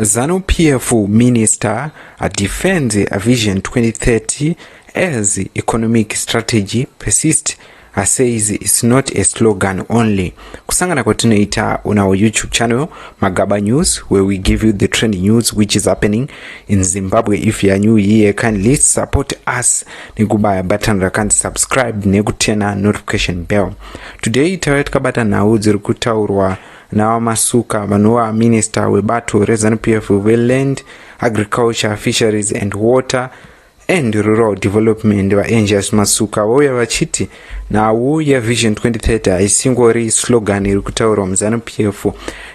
ZanuPF Minister defends Vision 2030 as economic strategy. Persist says it's not a slogan only. Kusangana kwatinoita on our YouTube channel Magaba News, where we give you the trending news which is happening in Zimbabwe. If you are new here, kindly support us negubaya button rakanti subscribe negutena notification bell. Today tawetka button nawo dziri kutaurwa nawa Masuka vanova minister webato reZanuPF land, agriculture, fisheries and water and rural development vaAngels Masuka vauya vachiti nhau yeVision 2030 haisingori slogan iri kutaurwa muZanuPF,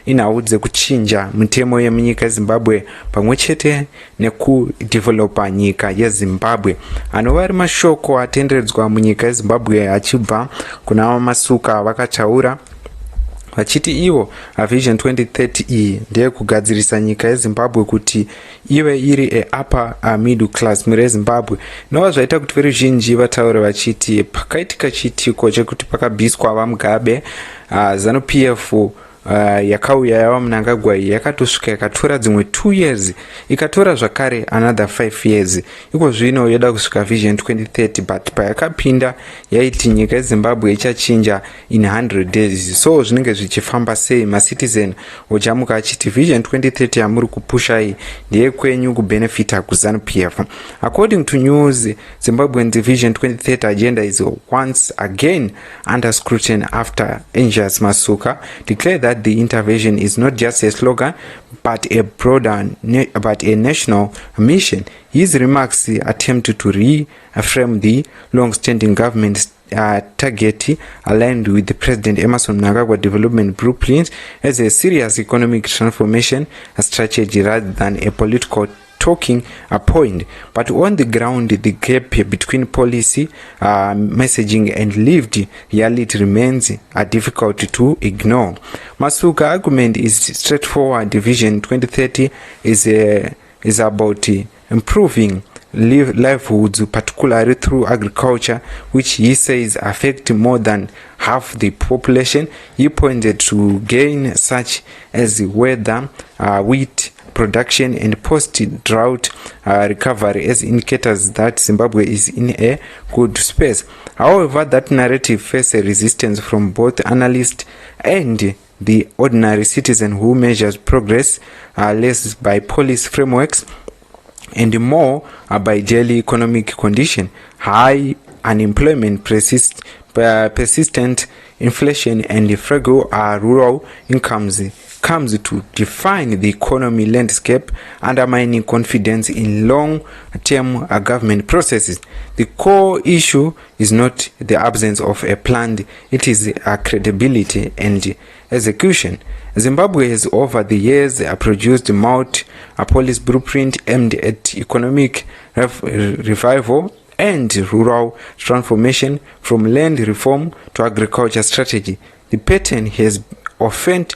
inhau dzekuchinja mitemo yemunyika yeZimbabwe pamwechete nekudevelopa nyika yeZimbabwe. Anova ari mashoko atenderedzwa munyika yeZimbabwe achibva kuna Masuka vakataura vachiti ivo Vision 2030 iyi ndeyekugadzirisa nyika yeZimbabwe kuti ive iri upper middle class mure Zimbabwe. Nova zvaita kuti veruzhinji vataure vachiti pakaitika chiitiko chekuti pakabviswa vaMugabe, ZanuPF yakauya yava Mnangagwa yakatosvika yakatora dzimwe 2 years ikatora zvakare another 5 years. Iko zvino yoda kusvika Vision 2030, but payakapinda yaiti nyika yeZimbabwe ichachinja in 100 days. So zvinenge zvichifamba sei macitizen ojamuka achiti Vision 2030 yamuri kupushai ndeye kwenyu kubenefita kuZanuPF. According to news, Zimbabwe's Vision 2030 agenda is once again under scrutiny after Angels Masuka declared that the intervention is not just a slogan but a broader but a national mission. His remarks attempt to reaffirm the long-standing government's target aligned with the President Emerson Mnangagwa development blueprint as a serious economic transformation strategy rather than a political talking point. But on the ground, the gap between policy messaging and lived reality remains difficult to ignore. Masuka argument is straightforward. Vision 2030 is about improving livelihoods, particularly through agriculture, which he says affect more than half the population. He pointed to gains such as weather, wheat production and post-drought recovery as indicators that Zimbabwe is in a good space. However, that narrative faces resistance from both analysts and the ordinary citizen who measures progress less by policy frameworks and more by daily economic condition. High unemployment, persistent inflation and fragile rural incomes comes to define the economy landscape, undermining confidence in long-term government processes. The core issue is not the absence of a plan, it is credibility and execution. Zimbabwe has over the years produced a policy blueprint aimed at economic revival and rural transformation, from land reform to agriculture strategy. The pattern has often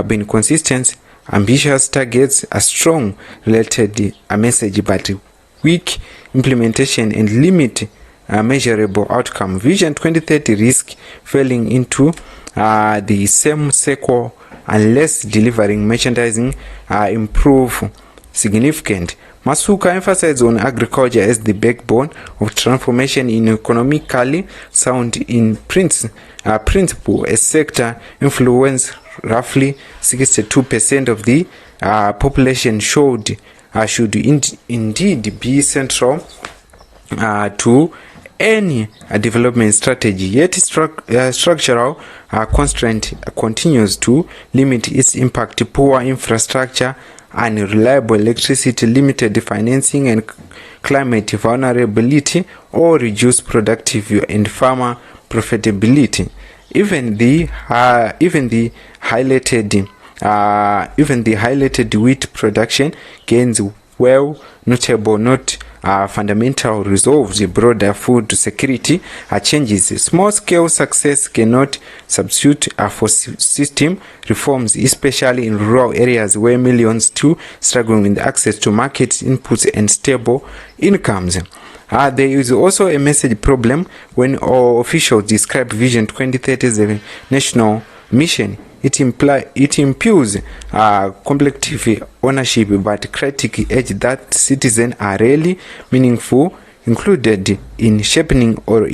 been consistent, ambitious targets, a strong related message, but weak implementation and limit measurable outcome. Vision 2030 risk falling into the same cycle unless delivering merchandising improve significant. Masuka emphasized on agriculture as the backbone of transformation in economically sound in principle. A sector influence roughly 62% of the population should indeed be central to any development strategy. Yet structural constraint continues to limit its impact. Poor infrastructure, unreliable electricity, limited financing and climate vulnerability or reduced productivity and farmer profitability. Even the highlighted wheat production gains, well notable, not fundamental resolves broader food security changes. Small-scale success cannot substitute for system reforms, especially in rural areas where millions still struggling with access to market inputs and stable incomes. There is also a message problem when all officials describe Vision 2030 as a national mission. it impews collective ownership, but critics urge that citizens are rarely meaningful included in shaping or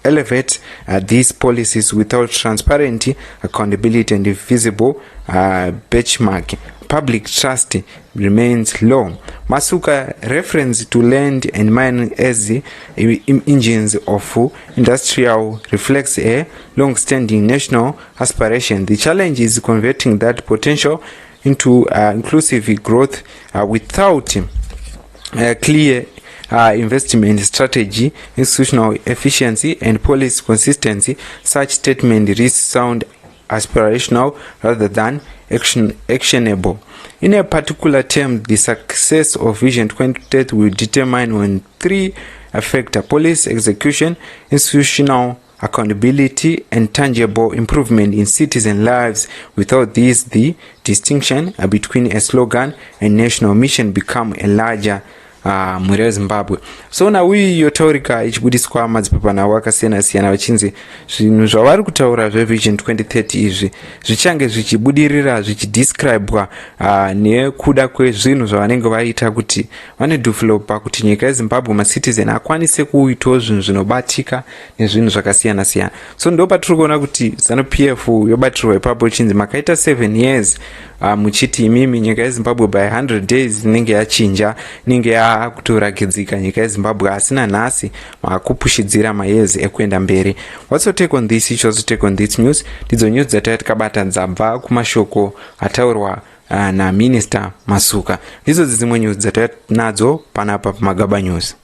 elevate these policies without transparency, accountability, and visible benchmark. Public trust remains low. Masuka reference to land and mining as the engines of industrial reflects a long-standing national aspiration. The challenge is converting that potential into inclusive growth without clear investment strategy, institutional efficiency, and policy consistency. Such statement risk sound aspirational rather than actionable. In a particular term, the success of Vision 2030 will determine on three factors: policy execution, institutional accountability, and tangible improvement in citizen lives. Without these, the distinction between a slogan and national mission become a larger mwere Zimbabwe. So na uyi yotaurika ichibudiswa madzipapa nawo akasiyana-siyana vachinzi zvinhu zvavari kutaura zvevision 2030 izvi zvichange zvichibudirira zvichidescribwa nekuda kwezvinhu zvavanenge vaita kuti vanedevelopa kuti nyika yeZimbabwe macitizen akwanise kuitawo zvinhu zvinobatika nezvinhu zvakasiyana-siyana. So ndo patiri kuona kuti ZanuPF yobatirwa ipapo ichinzi makaita 7 years muchiti imimi nyika yeZimbabwe by 100 days inenge yachinja, inenge yakutorakidzika nyika yeZimbabwe, asina nhasi makupushidzira mayezi ekuenda mberi. What's your take on this? You also take on this news. Ndidzo news dzatatikabata dzabva kumashoko ataurwa na Minister Masuka. Ndidzo dzimwe news dzatinadzo panapa paMagaba News.